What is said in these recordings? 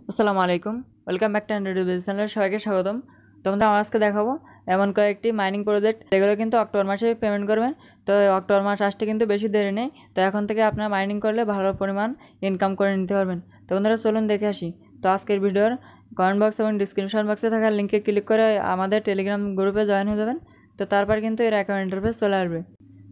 আসসালামু আলাইকুম, welcome back to Android business চ্যানেলে সবাইকে স্বাগতম। তোমাদের আমার আজকে দেখাবো এমন কয়েকটি মাইনিং প্রজেক্ট যেগুলো কিন্তু অক্টোবর মাসে পেমেন্ট করবেন। তো অক্টোবর মাস আসতে কিন্তু বেশি দেরি নেই, তো এখন থেকে আপনারা মাইনিং করলে ভালো পরিমাণ ইনকাম করে নিতে পারবেন। তো বন্ধুরা চলুন দেখে আসি। তো আজকের ভিডিওর কমেন্ট বক্স এবং ডিসক্রিপশন বক্সে থাকা লিঙ্কে ক্লিক করে আমাদের টেলিগ্রাম গ্রুপে জয়েন হয়ে যাবেন। তো তারপর কিন্তু এর অ্যাকাউন্ট ইন্টারফেস চলে আসবে।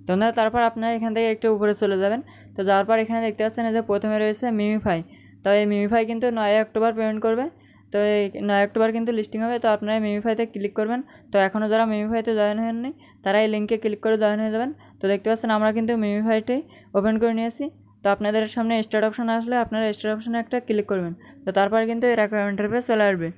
তো বন্ধুরা তারপর আপনারা এখান থেকে একটু উপরে চলে যাবেন। তো যাওয়ার পর এখানে দেখতে পাচ্ছেন যে প্রথমে রয়েছে মিমিফাই। তো এই মিমিফাই কিন্তু 9 অক্টোবর পেমেন্ট করবে। তো এই 9 অক্টোবর কিন্তু লিস্টিং হবে। তো আপনারা মিমিফাইতে ক্লিক করবেন। তো এখনও যারা মিমিফাইতে জয়েন হয়নি তারা এই লিঙ্কে ক্লিক করে জয়েন হয়ে যাবেন। তো দেখতে পাচ্ছেন আমরা কিন্তু মিমিফাইটাই ওপেন করে নিয়েছি। তো আপনাদের সামনে স্টার্ট অপশন আসলে আপনারা স্টার্ট অপশনে একটা ক্লিক করবেন। তো তারপর কিন্তু এর অ্যাকাউন্ট ইন্টারফেস চলে আসবে।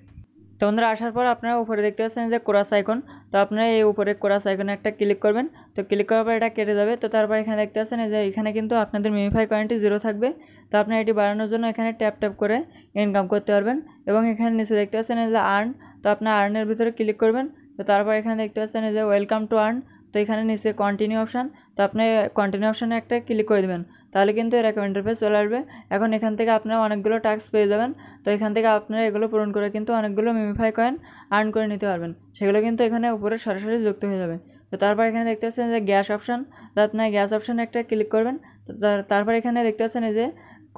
তো বন্ধুরা আসার পর আপনারা উপরে দেখতে পাচ্ছেন যে কোরাস আইকন। তো আপনারা এই উপরে কোরাস আইকনে একটা ক্লিক করবেন। তো ক্লিক করার পর এটা কেটে যাবে। তো তারপর এখানে দেখতে পাচ্ছেন যে এখানে কিন্তু আপনাদের মিমিফাই কয়েনটি 0 থাকবে। তো আপনারা এটি বাড়ানোর জন্য এখানে ট্যাপ ট্যাপ করে ইনকাম করতে পারবেন। এবং এখানে নিচে দেখতে পাচ্ছেন যে আর্ন। তো আপনার আর্নের ভিতরে ক্লিক করবেন। তো তারপর এখানে দেখতে পাচ্ছেন যে ওয়েলকাম টু আর্ন। তো এখানে নিচে কন্টিনিউ অপশান। তো আপনি কন্টিনিউ অপশানে একটা ক্লিক করে দেবেন, তাহলে কিন্তু এর অ্যাকাউন্ট ইন্টারফেস চলে আসবে। এখন এখান থেকে আপনারা অনেকগুলো টাস্ক পেয়ে যাবেন। তো এখান থেকে আপনারা এগুলো পূরণ করে কিন্তু অনেকগুলো মিমিফাই কয়েন আর্ন করে নিতে পারবেন। সেগুলো কিন্তু এখানে উপরে সরাসরি যুক্ত হয়ে যাবে। তো তারপর এখানে দেখতে পাচ্ছেন যে গ্যাস অপশান। তো আপনার গ্যাস অপশানে একটা ক্লিক করবেন। তো তারপর এখানে দেখতে পাচ্ছেন যে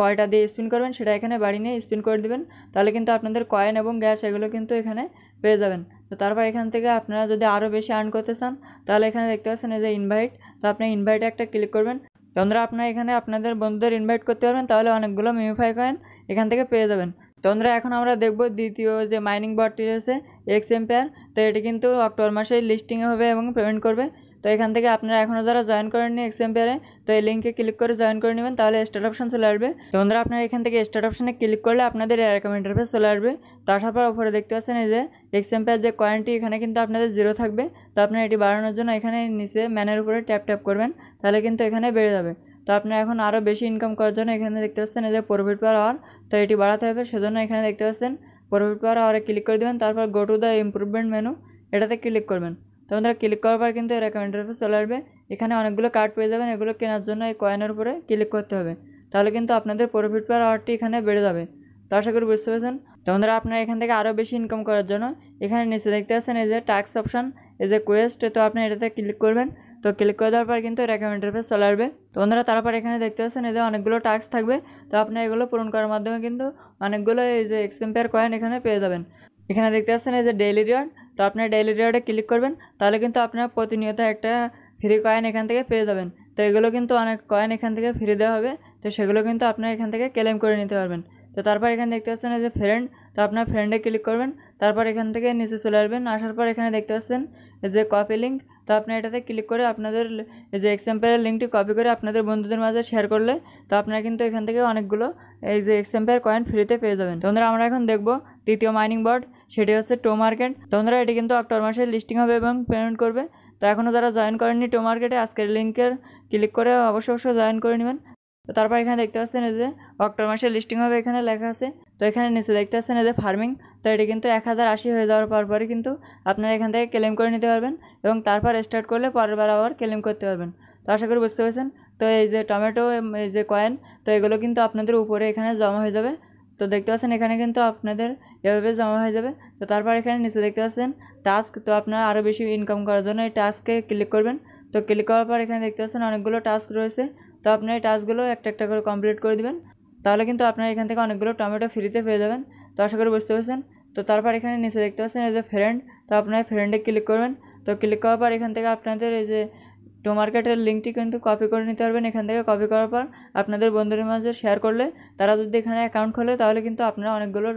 কয়টা দিয়ে স্পিন করবেন সেটা এখানে বাড়ি নিয়ে স্পিন করে দেবেন, তাহলে কিন্তু আপনাদের কয়েন এবং গ্যাস এগুলো কিন্তু এখানে পেয়ে যাবেন। তো তারপর এখান থেকে আপনারা যদি আরও বেশি আর্ন করতে চান তাহলে এখানে দেখতে পাচ্ছেন যে ইনভাইট। তো আপনি ইনভাইটে একটা ক্লিক করবেন। তো বন্ধুরা আপনারা এখানে আপনাদের বন্ধুদের ইনভাইট করতে পারবেন, তাহলে অনেকগুলো মিমিফাই কয়েন এখান থেকে পেয়ে যাবেন। তো বন্ধুরা এখন আমরা দেখব দ্বিতীয় যে মাইনিং বটটি রয়েছে এক্স এম্পায়ার। তো এটি কিন্তু অক্টোবর মাসে লিস্টিংয়ে হবে এবং পেমেন্ট করবে। তো এখান থেকে আপনারা এখনও যারা জয়েন করেননি এক্স এম্পায়ারে, তো এই লিঙ্কে ক্লিক করে জয়েন করে নেবেন, তাহলে স্টার্ট অপশন চলে আসবে। তো বন্ধুরা আপনারা এখান থেকে স্টার্ট অপশনে ক্লিক করলে আপনাদের অ্যাকাউন্ট ইন্টারফেস চলে আসবে। তো আসার পর উপরে দেখতে পাচ্ছেন এই যে এক্স এম্পায়ার যে কয়েনটি এখানে কিন্তু আপনাদের 0 থাকবে। তো আপনারা এটি বাড়ানোর জন্য এখানে নিচে ম্যানের উপরে ট্যাপ ট্যাপ করবেন, তাহলে কিন্তু এখানে বেড়ে যাবে। তো আপনি এখন আরও বেশি ইনকাম করার জন্য এখানে দেখতে পাচ্ছেন এই যে প্রফিট পার আওয়ার। তো এটি বাড়াতে হবে, সেজন্য এখানে দেখতে পাচ্ছেন প্রফিট পার আওয়ারে ক্লিক করে দেবেন। তারপর go to the improvement menu এটাতে ক্লিক করবেন। তো আমাদের ক্লিক করার পর কিন্তু এর অ্যাকাউন্ট ইন্টারফেস চলে আসবে। এখানে অনেকগুলো কার্ড পেয়ে যাবেন, এগুলো কেনার জন্য এই কয়েনের উপরে ক্লিক করতে হবে, তাহলে কিন্তু আপনাদের প্রফিট পার আওয়ারটি এখানে বেড়ে যাবে। তো আশা করি বুঝতে পেরেছেন। তো বন্ধুরা আপনারা এখান থেকে আরও বেশি ইনকাম করার জন্য এখানে নিচে দেখতে পাচ্ছেন এই যে টাস্ক অপশান, এই যে কোয়েস্ট। তো আপনি এটাতে ক্লিক করবেন। তো ক্লিক করে দেওয়ার পর কিন্তু এর অ্যাকাউন্ট ইন্টারফেস চলে আসবে। তো বন্ধুরা তারপর এখানে দেখতে পাচ্ছেন এই যে অনেকগুলো টাস্ক থাকবে। তো আপনি এগুলো পূরণ করার মাধ্যমে কিন্তু অনেকগুলো এই যে এক্স এম্পায়ার কয়েন এখানে পেয়ে যাবেন। এখানে দেখতে পাচ্ছেন এই যে ডেইলি রিওয়ার্ড। তো আপনার ডেইলি রিওয়ার্ডে ক্লিক করবেন, তাহলে কিন্তু আপনার প্রতিনিয়ত একটা ফ্রি কয়েন এখান থেকে পেয়ে যাবেন। তো এগুলো কিন্তু অনেক কয়েন এখান থেকে ফ্রি দেওয়া হবে। তো সেগুলো কিন্তু আপনার এখান থেকে ক্লেম করে নিতে পারবেন। তো তারপর এখানে দেখতে পাচ্ছেন এই যে ফ্রেন্ড। তো আপনার ফ্রেন্ডে ক্লিক করবেন, তারপর এখান থেকে নিচে চলে আসবেন। আসার পর এখানে দেখতে পাচ্ছেন এই যে কপি লিঙ্ক। তো আপনি এটাতে ক্লিক করে আপনাদের এই যে এক্সাম্পলের লিঙ্কটি কপি করে আপনাদের বন্ধুদের মাঝে শেয়ার করলে তো আপনারা কিন্তু এখান থেকে অনেকগুলো এই যে এক্সাম্পয়ার কয়েন ফ্রিতে পেয়ে যাবেন। তো বন্ধুরা আমরা এখন দেখব তৃতীয় মাইনিং বট, সেটি হচ্ছে টো মার্কেট। তো বন্ধুরা এটি কিন্তু অক্টোবর মাসে লিস্টিং হবে এবং পেমেন্ট করবে। তো এখনও যারা জয়েন করেননি টো মার্কেটে, আজকের লিঙ্কের ক্লিক করে অবশ্যই জয়েন করে নেবেন। তো তারপর এখানে দেখতে পাচ্ছেন এই যে অক্টোবর মাসে লিস্টিং হবে এখানে লেখা আছে। তো এখানে নিচে দেখতে পাচ্ছেন এই যে ফার্মিং। তো এটি কিন্তু 1080 হয়ে যাওয়ার পরই কিন্তু আপনারা এখান থেকে ক্লেম করে নিতে পারবেন এবং তারপর স্টার্ট করলে পরের বার আবার ক্লেম করতে পারবেন। তো আশা করি বুঝতে পেরেছেন। তো এই যে টমেটো এই যে কয়েন, তো এগুলো কিন্তু আপনাদের উপরে এখানে জমা হয়ে যাবে। তো দেখতে পাচ্ছেন এখানে কিন্তু আপনাদের এভাবে জমা হয়ে যাবে। তো তারপর এখানে নিচে দেখতে পাচ্ছেন টাস্ক। তো আপনারা আরও বেশি ইনকাম করার জন্য এই টাস্কে ক্লিক করবেন। তো ক্লিক করার পর এখানে দেখতে পাচ্ছেন অনেকগুলো টাস্ক রয়েছে। তো আপনি এই টাস্কগুলো একটা একটা করে কমপ্লিট করে দিবেন, তাহলে কিন্তু আপনারা এখান থেকে অনেকগুলো টমেটো ফ্রিতে পেয়ে যাবেন। তো আশা করি বুঝতে পেরেছেন। তো তারপর এখানে নিচে দেখতে পাচ্ছেন এই যে ফ্রেন্ড। তো আপনার ফ্রেন্ডে ক্লিক করবেন। তো ক্লিক করার পর এখান থেকে আপনাদের এই যে টো মার্কেটের লিঙ্কটি কিন্তু কপি করে নিতে পারবেন। এখান থেকে কপি করার পর আপনাদের বন্ধুদের মাঝে শেয়ার করলে তারা যদি এখানে অ্যাকাউন্ট খোলে তাহলে কিন্তু আপনারা অনেকগুলো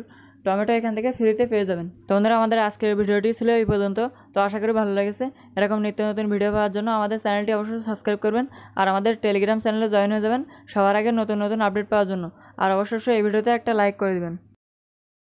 টমেটো এখান থেকে ফ্রিতে পেয়ে যাবেন। তো বন্ধুরা আমাদের আজকের ভিডিওটি ছিল এই পর্যন্ত। তো আশা করি ভালো লেগেছে। এরকম নিত্য নতুন ভিডিও পাওয়ার জন্য আমাদের চ্যানেলটি অবশ্যই সাবস্ক্রাইব করবেন আর আমাদের টেলিগ্রাম চ্যানেলে জয়েন হয়ে যাবেন সবার আগে নতুন নতুন আপডেট পাওয়ার জন্য। আর অবশ্যই এই ভিডিওতে একটা লাইক করে দেবেন।